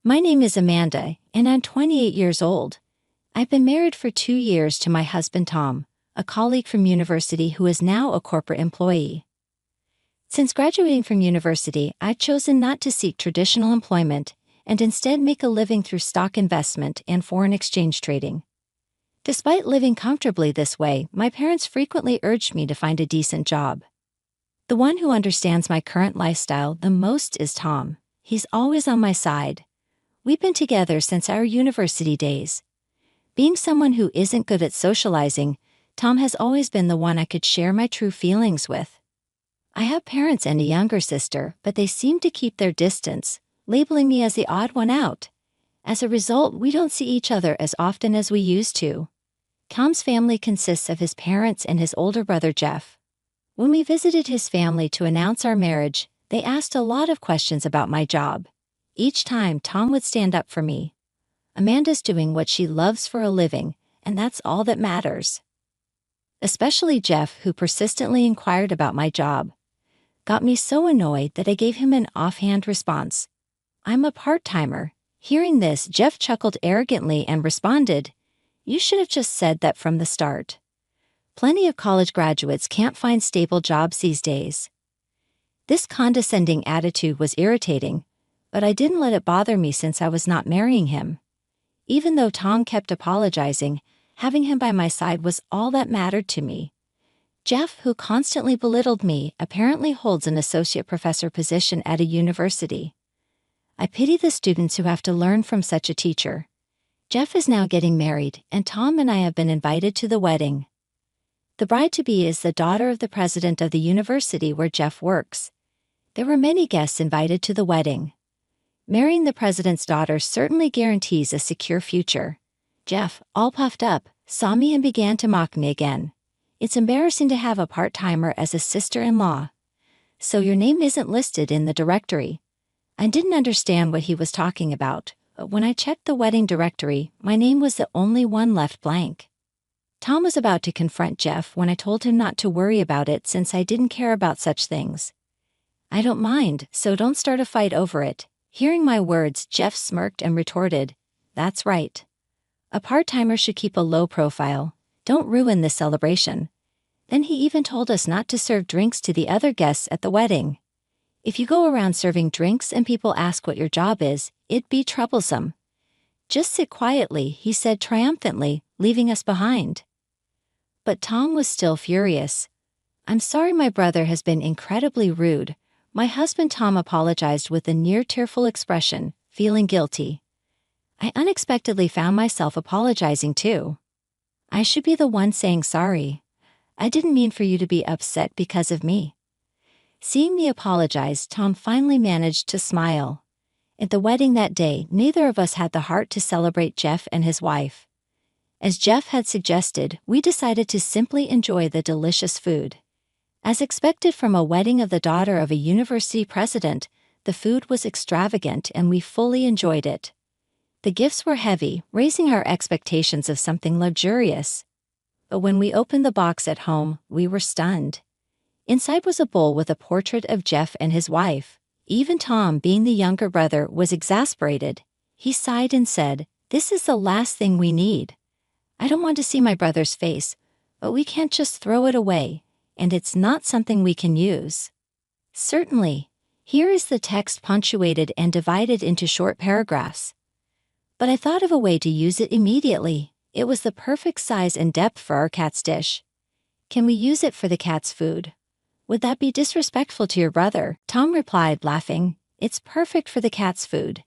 My name is Amanda, and I'm 28 years old. I've been married for 2 years to my husband Tom, a colleague from university who is now a corporate employee. Since graduating from university, I've chosen not to seek traditional employment and instead make a living through stock investment and foreign exchange trading. Despite living comfortably this way, my parents frequently urged me to find a decent job. The one who understands my current lifestyle the most is Tom. He's always on my side. We've been together since our university days. Being someone who isn't good at socializing, Tom has always been the one I could share my true feelings with. I have parents and a younger sister, but they seem to keep their distance, labeling me as the odd one out. As a result, we don't see each other as often as we used to. Tom's family consists of his parents and his older brother Jeff. When we visited his family to announce our marriage, they asked a lot of questions about my job. Each time, Tom would stand up for me. Amanda's doing what she loves for a living, and that's all that matters. Especially Jeff, who persistently inquired about my job, got me so annoyed that I gave him an offhand response. I'm a part-timer. Hearing this, Jeff chuckled arrogantly and responded, "You should have just said that from the start." Plenty of college graduates can't find stable jobs these days. This condescending attitude was irritating, but I didn't let it bother me since I was not marrying him. Even though Tom kept apologizing, having him by my side was all that mattered to me. Jeff, who constantly belittled me, apparently holds an associate professor position at a university. I pity the students who have to learn from such a teacher. Jeff is now getting married, and Tom and I have been invited to the wedding. The bride-to-be is the daughter of the president of the university where Jeff works. There were many guests invited to the wedding. Marrying the president's daughter certainly guarantees a secure future. Jeff, all puffed up, saw me and began to mock me again. It's embarrassing to have a part-timer as a sister-in-law. So your name isn't listed in the directory. I didn't understand what he was talking about, but when I checked the wedding directory, my name was the only one left blank. Tom was about to confront Jeff when I told him not to worry about it since I didn't care about such things. I don't mind, so don't start a fight over it. Hearing my words, Jeff smirked and retorted, "That's right. A part-timer should keep a low profile. Don't ruin this celebration." Then he even told us not to serve drinks to the other guests at the wedding. If you go around serving drinks and people ask what your job is, it'd be troublesome. Just sit quietly, he said triumphantly, leaving us behind. But Tom was still furious. "I'm sorry my brother has been incredibly rude." My husband Tom apologized with a near-tearful expression, feeling guilty. I unexpectedly found myself apologizing too. I should be the one saying sorry. I didn't mean for you to be upset because of me. Seeing me apologize, Tom finally managed to smile. At the wedding that day, neither of us had the heart to celebrate Jeff and his wife. As Jeff had suggested, we decided to simply enjoy the delicious food. As expected from a wedding of the daughter of a university president, the food was extravagant and we fully enjoyed it. The gifts were heavy, raising our expectations of something luxurious. But when we opened the box at home, we were stunned. Inside was a bowl with a portrait of Jeff and his wife. Even Tom, being the younger brother, was exasperated. He sighed and said, "This is the last thing we need. I don't want to see my brother's face, but we can't just throw it away, and it's not something we can use." Certainly. Here is the text punctuated and divided into short paragraphs. But I thought of a way to use it immediately. It was the perfect size and depth for our cat's dish. "Can we use it for the cat's food?" "Would that be disrespectful to your brother?" Tom replied, laughing. "It's perfect for the cat's food.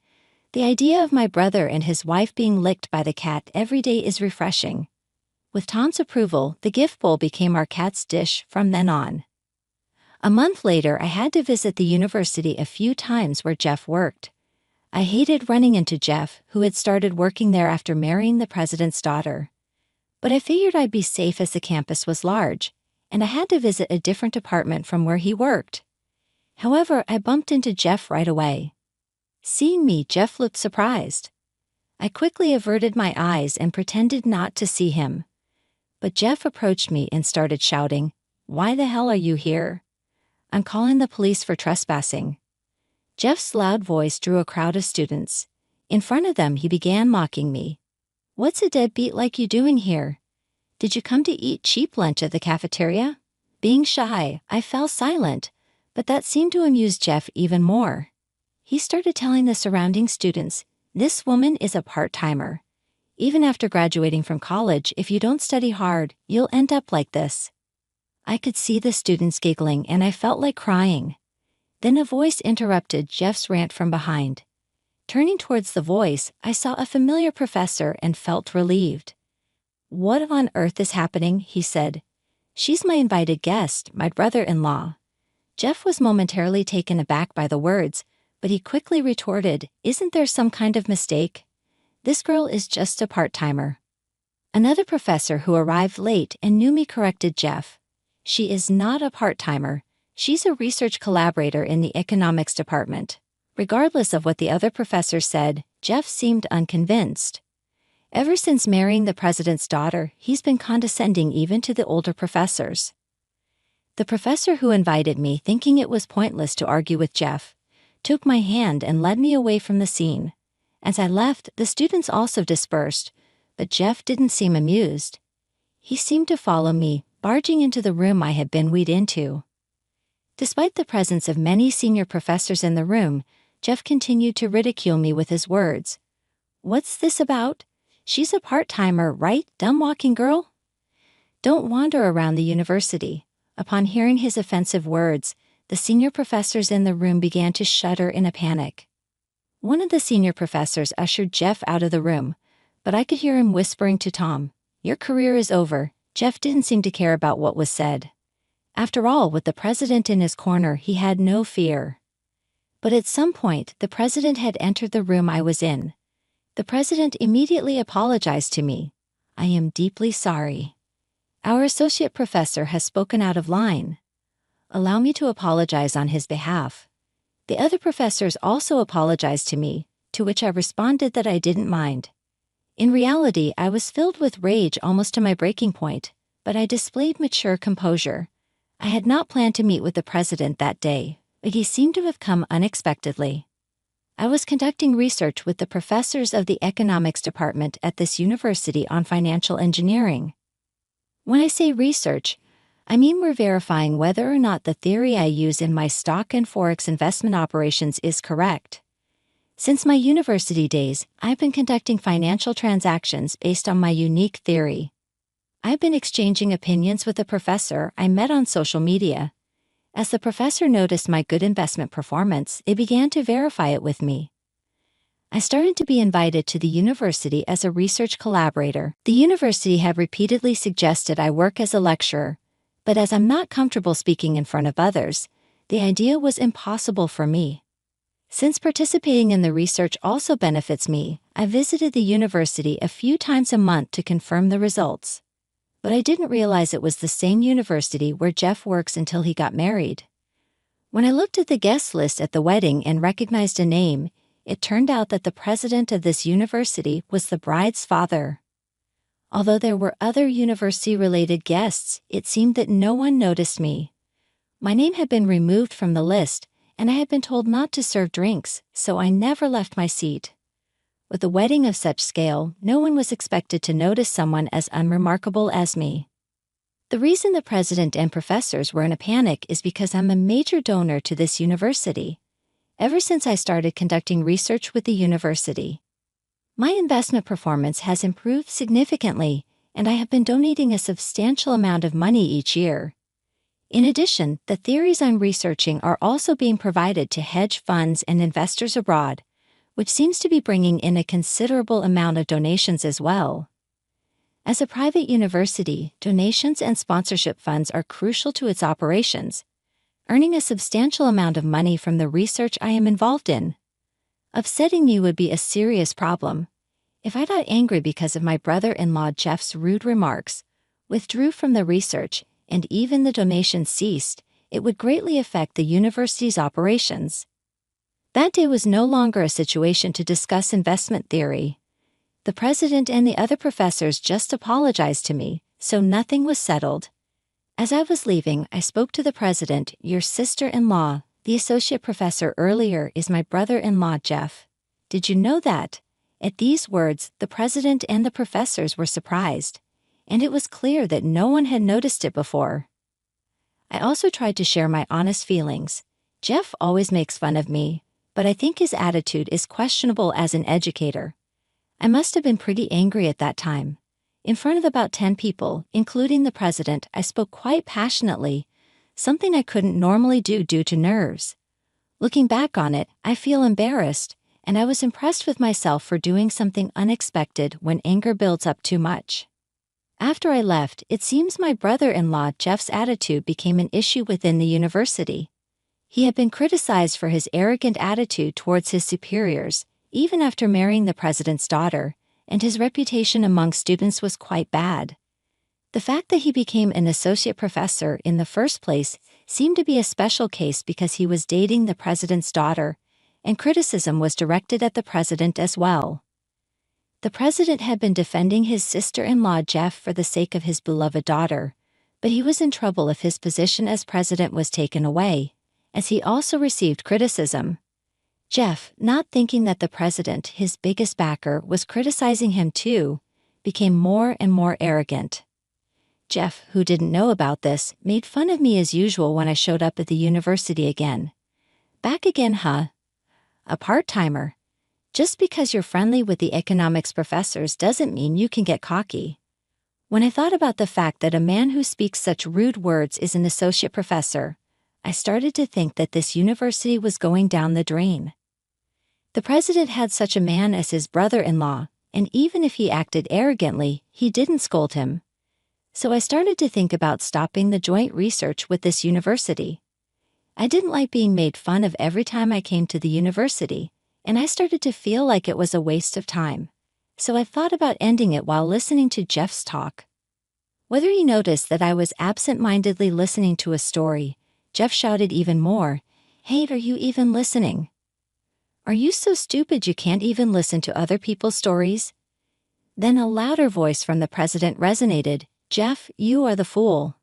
The idea of my brother and his wife being licked by the cat every day is refreshing." With Tom's approval, the gift bowl became our cat's dish from then on. A month later, I had to visit the university a few times where Jeff worked. I hated running into Jeff, who had started working there after marrying the president's daughter. But I figured I'd be safe as the campus was large, and I had to visit a different department from where he worked. However, I bumped into Jeff right away. Seeing me, Jeff looked surprised. I quickly averted my eyes and pretended not to see him. But Jeff approached me and started shouting, "Why the hell are you here? I'm calling the police for trespassing." Jeff's loud voice drew a crowd of students. In front of them, he began mocking me. "What's a deadbeat like you doing here? Did you come to eat cheap lunch at the cafeteria?" Being shy, I fell silent, but that seemed to amuse Jeff even more. He started telling the surrounding students, "This woman is a part-timer. Even after graduating from college, if you don't study hard, you'll end up like this." I could see the students giggling and I felt like crying. Then a voice interrupted Jeff's rant from behind. Turning towards the voice, I saw a familiar professor and felt relieved. "What on earth is happening?" he said. "She's my invited guest, my brother-in-law." Jeff was momentarily taken aback by the words, but he quickly retorted, "Isn't there some kind of mistake? This girl is just a part-timer." Another professor who arrived late and knew me corrected Jeff. "She is not a part-timer. She's a research collaborator in the economics department." Regardless of what the other professors said, Jeff seemed unconvinced. Ever since marrying the president's daughter, he's been condescending even to the older professors. The professor who invited me, thinking it was pointless to argue with Jeff, took my hand and led me away from the scene. As I left, the students also dispersed, but Jeff didn't seem amused. He seemed to follow me, barging into the room I had been wheeled into. Despite the presence of many senior professors in the room, Jeff continued to ridicule me with his words. "What's this about? She's a part-timer, right, dumb walking girl? Don't wander around the university." Upon hearing his offensive words, the senior professors in the room began to shudder in a panic. One of the senior professors ushered Jeff out of the room, but I could hear him whispering to Tom, "Your career is over." Jeff didn't seem to care about what was said. After all, with the president in his corner, he had no fear. But at some point, the president had entered the room I was in. The president immediately apologized to me. "I am deeply sorry. Our associate professor has spoken out of line. Allow me to apologize on his behalf." The other professors also apologized to me, to which I responded that I didn't mind. In reality, I was filled with rage almost to my breaking point, but I displayed mature composure. I had not planned to meet with the president that day, but he seemed to have come unexpectedly. I was conducting research with the professors of the economics department at this university on financial engineering. When I say research, I mean we're verifying whether or not the theory I use in my stock and forex investment operations is correct. Since my university days, I've been conducting financial transactions based on my unique theory. I've been exchanging opinions with a professor I met on social media. As the professor noticed my good investment performance, they began to verify it with me. I started to be invited to the university as a research collaborator. The university had repeatedly suggested I work as a lecturer, but as I'm not comfortable speaking in front of others, the idea was impossible for me. Since participating in the research also benefits me, I visited the university a few times a month to confirm the results. But I didn't realize it was the same university where Jeff works until he got married. When I looked at the guest list at the wedding and recognized a name, it turned out that the president of this university was the bride's father. Although there were other university-related guests, it seemed that no one noticed me. My name had been removed from the list, and I had been told not to serve drinks, so I never left my seat. With a wedding of such scale, no one was expected to notice someone as unremarkable as me. The reason the president and professors were in a panic is because I'm a major donor to this university. Ever since I started conducting research with the university, my investment performance has improved significantly, and I have been donating a substantial amount of money each year. In addition, the theories I'm researching are also being provided to hedge funds and investors abroad, which seems to be bringing in a considerable amount of donations as well. As a private university, donations and sponsorship funds are crucial to its operations, earning a substantial amount of money from the research I am involved in. Upsetting me would be a serious problem. If I got angry because of my brother-in-law Jeff's rude remarks, withdrew from the research, and even the donations ceased, it would greatly affect the university's operations. That day was no longer a situation to discuss investment theory. The president and the other professors just apologized to me, so nothing was settled. As I was leaving, I spoke to the president. "Your sister-in-law, the associate professor earlier, is my brother-in-law Jeff. did you know that?" At these words, the president and the professors were surprised, and it was clear that no one had noticed it before. I also tried to share my honest feelings. Jeff always makes fun of me, but I think his attitude is questionable as an educator. I must have been pretty angry at that time. In front of about 10 people, including the president, I spoke quite passionately, something I couldn't normally do due to nerves. Looking back on it, I feel embarrassed, and I was impressed with myself for doing something unexpected when anger builds up too much. After I left, it seems my brother-in-law Jeff's attitude became an issue within the university. He had been criticized for his arrogant attitude towards his superiors, even after marrying the president's daughter, and his reputation among students was quite bad. The fact that he became an associate professor in the first place seemed to be a special case because he was dating the president's daughter, and criticism was directed at the president as well. The president had been defending his sister-in-law Jeff for the sake of his beloved daughter, but he was in trouble if his position as president was taken away, as he also received criticism. Jeff, not thinking that the president, his biggest backer, was criticizing him too, became more and more arrogant. Jeff, who didn't know about this, made fun of me as usual when I showed up at the university again. "Back again, huh? A part-timer. Just because you're friendly with the economics professors doesn't mean you can get cocky." When I thought about the fact that a man who speaks such rude words is an associate professor, I started to think that this university was going down the drain. The president had such a man as his brother-in-law, and even if he acted arrogantly, he didn't scold him. So I started to think about stopping the joint research with this university. I didn't like being made fun of every time I came to the university, and I started to feel like it was a waste of time. So I thought about ending it while listening to Jeff's talk. Whether he noticed that I was absent-mindedly listening to a story, Jeff shouted even more, "Hey, are you even listening? Are you so stupid you can't even listen to other people's stories?" Then a louder voice from the president resonated, "Jeff, you are the fool."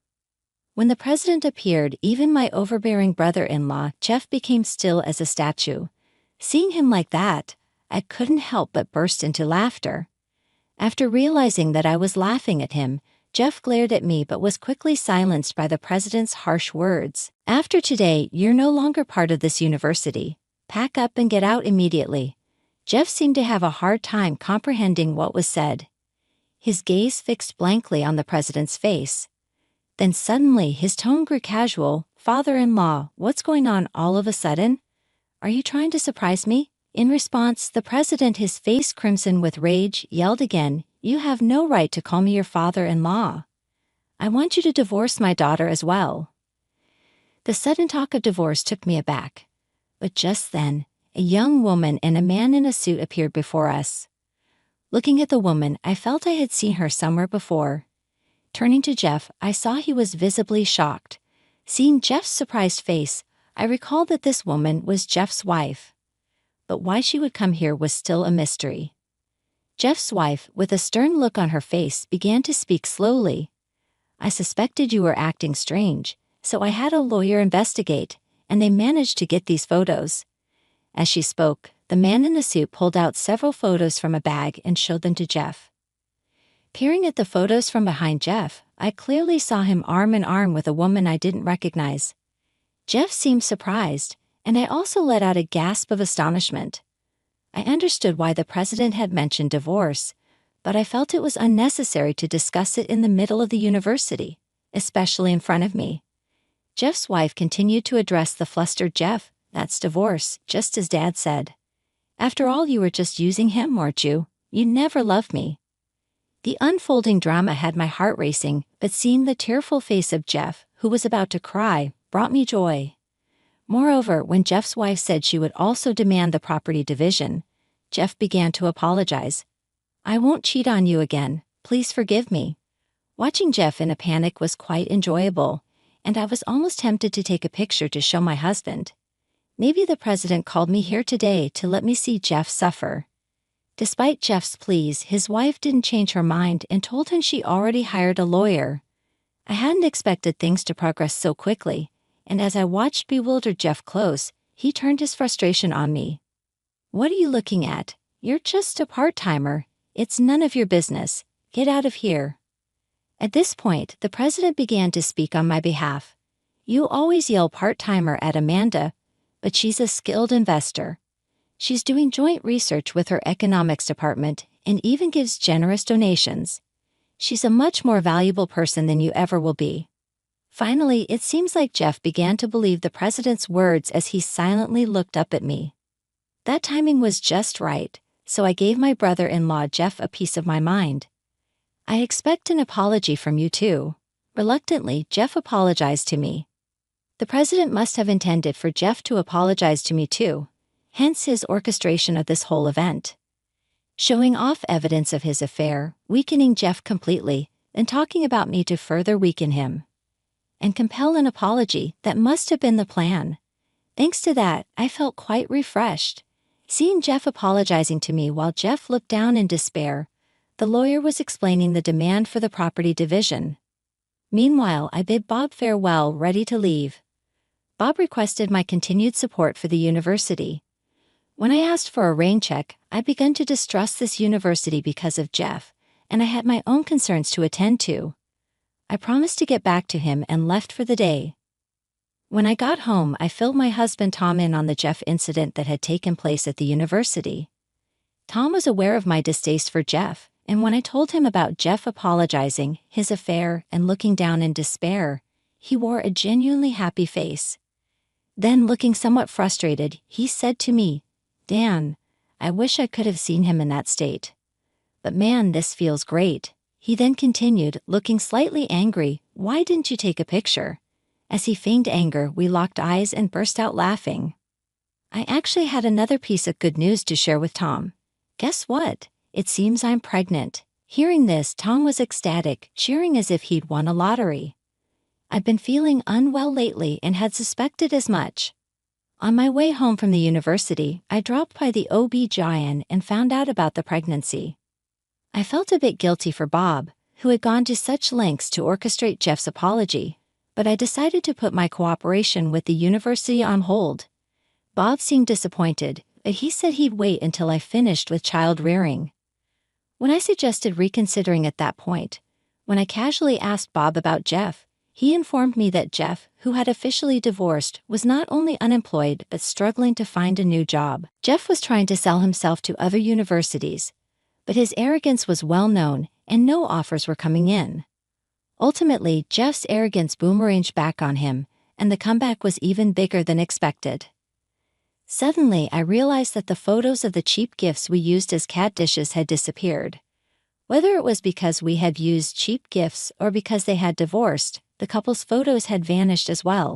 When the president appeared, even my overbearing brother-in-law, Jeff, became still as a statue. Seeing him like that, I couldn't help but burst into laughter. After realizing that I was laughing at him, Jeff glared at me but was quickly silenced by the president's harsh words. "After today, you're no longer part of this university. Pack up and get out immediately." Jeff seemed to have a hard time comprehending what was said. His gaze fixed blankly on the president's face. Then suddenly his tone grew casual. "Father-in-law, what's going on all of a sudden? Are you trying to surprise me?" In response, the president, his face crimson with rage, yelled again, "You have no right to call me your father-in-law. I want you to divorce my daughter as well." The sudden talk of divorce took me aback. But just then, a young woman and a man in a suit appeared before us. Looking at the woman, I felt I had seen her somewhere before. Turning to Jeff, I saw he was visibly shocked. Seeing Jeff's surprised face, I recalled that this woman was Jeff's wife. But why she would come here was still a mystery. Jeff's wife, with a stern look on her face, began to speak slowly. "I suspected you were acting strange, so I had a lawyer investigate, and they managed to get these photos." As she spoke, the man in the suit pulled out several photos from a bag and showed them to Jeff. Peering at the photos from behind Jeff, I clearly saw him arm in arm with a woman I didn't recognize. Jeff seemed surprised, and I also let out a gasp of astonishment. I understood why the president had mentioned divorce, but I felt it was unnecessary to discuss it in the middle of the university, especially in front of me. Jeff's wife continued to address the flustered Jeff. "That's divorce, just as Dad said. After all, you were just using him, weren't you? You never loved me." The unfolding drama had my heart racing, but seeing the tearful face of Jeff, who was about to cry, brought me joy. Moreover, when Jeff's wife said she would also demand the property division, Jeff began to apologize. "I won't cheat on you again, please forgive me." Watching Jeff in a panic was quite enjoyable, and I was almost tempted to take a picture to show my husband. Maybe the president called me here today to let me see Jeff suffer. Despite Jeff's pleas, his wife didn't change her mind and told him she already hired a lawyer. I hadn't expected things to progress so quickly, and as I watched bewildered Jeff close, he turned his frustration on me. "What are you looking at? You're just a part-timer. It's none of your business. Get out of here." At this point, the president began to speak on my behalf. "You always yell part-timer at Amanda, but she's a skilled investor. She's doing joint research with her economics department and even gives generous donations. She's a much more valuable person than you ever will be." Finally, it seems like Jeff began to believe the president's words as he silently looked up at me. That timing was just right, so I gave my brother-in-law Jeff a piece of my mind. "I expect an apology from you too." Reluctantly, Jeff apologized to me. The president must have intended for Jeff to apologize to me too, hence his orchestration of this whole event. Showing off evidence of his affair, weakening Jeff completely, and talking about me to further weaken him. And compel an apology, that must have been the plan. Thanks to that, I felt quite refreshed. Seeing Jeff apologizing to me while Jeff looked down in despair, the lawyer was explaining the demand for the property division. Meanwhile, I bid Bob farewell, ready to leave. Bob requested my continued support for the university. When I asked for a rain check, I began to distrust this university because of Jeff, and I had my own concerns to attend to. I promised to get back to him and left for the day. When I got home, I filled my husband Tom in on the Jeff incident that had taken place at the university. Tom was aware of my distaste for Jeff, and when I told him about Jeff apologizing, his affair, and looking down in despair, he wore a genuinely happy face. Then, looking somewhat frustrated, he said to me, "Dan, I wish I could have seen him in that state. But man, this feels great." He then continued, looking slightly angry, "Why didn't you take a picture?" As he feigned anger, we locked eyes and burst out laughing. I actually had another piece of good news to share with Tom. Guess what? It seems I'm pregnant. Hearing this, Tom was ecstatic, cheering as if he'd won a lottery. I've been feeling unwell lately and had suspected as much. On my way home from the university, I dropped by the OB-GYN and found out about the pregnancy. I felt a bit guilty for Bob, who had gone to such lengths to orchestrate Jeff's apology, but I decided to put my cooperation with the university on hold. Bob seemed disappointed, but he said he'd wait until I finished with child rearing. When I suggested reconsidering at that point, when I casually asked Bob about Jeff, he informed me that Jeff, who had officially divorced, was not only unemployed but struggling to find a new job. Jeff was trying to sell himself to other universities, but his arrogance was well known and no offers were coming in. Ultimately, Jeff's arrogance boomeranged back on him, and the comeback was even bigger than expected. Suddenly, I realized that the photos of the cheap gifts we used as cat dishes had disappeared. Whether it was because we had used cheap gifts or because they had divorced, the couple's photos had vanished as well.